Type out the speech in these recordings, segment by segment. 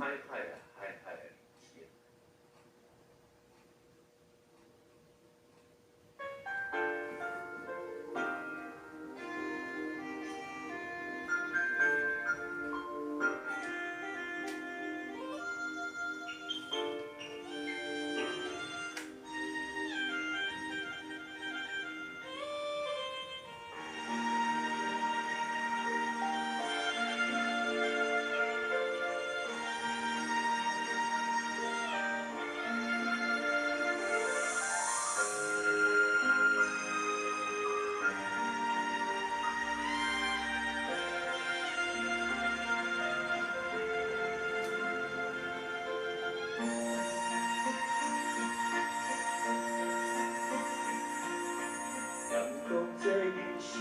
海海啊，海海的天。这人生，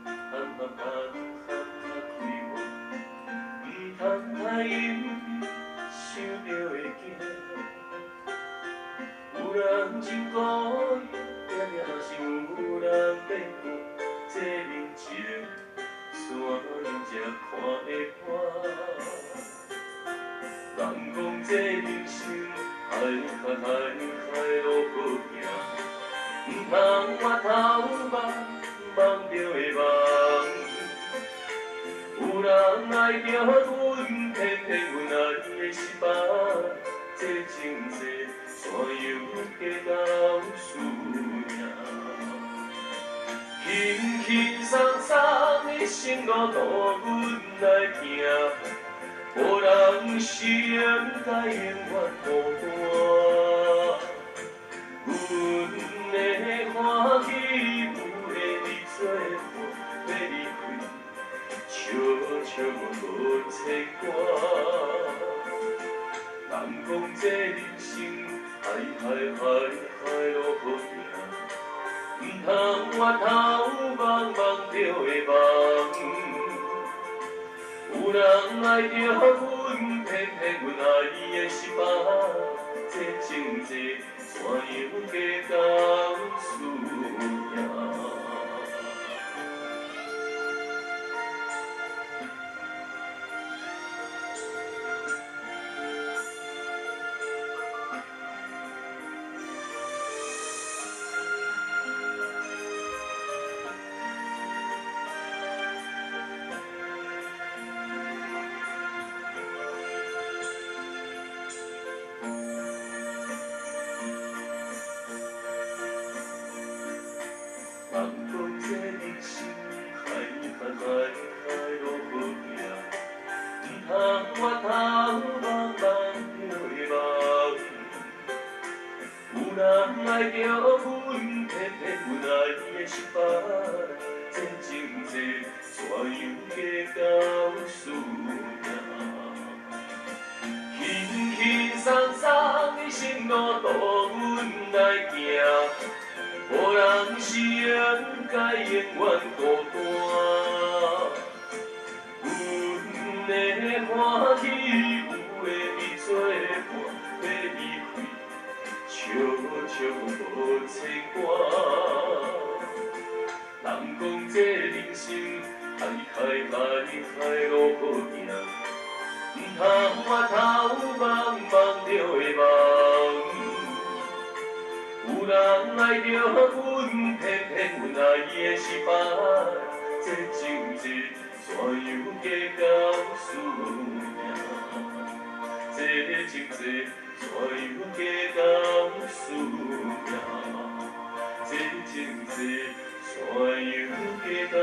含含开我，唔通太因想着会惊。有人真孤单，定定是有人变过。这人情，山羊才看会破。人讲这人生，海路好行，唔通回头望。梦着的梦，有人爱着阮，偏偏阮爱的失败，这情债怎样加到输赢？轻轻松松的生路，度阮来行，无人心该永远孤单。阮的欢喜。做伴要离开，悄悄无牵挂。人讲这人生，海路好行，唔通回头望着的梦。有人爱着阮，偏偏阮爱的失败，这情债怎样加到输赢？人讲这人生，海路好行，唔通回头望着的梦。有人爱着阮，偏偏阮爱的失败，这情债怎样加到输赢？轻轻松松的生路，度阮来行。无人是该永远孤单，阮的欢喜有的你作伴要离开，悄悄无牵挂。人讲这人生，海路好行，唔通回头望着的梦。有人爱着阮，偏偏阮爱的失败，这情债怎样加到输赢？这情债怎样加到输赢？这情债怎样加到？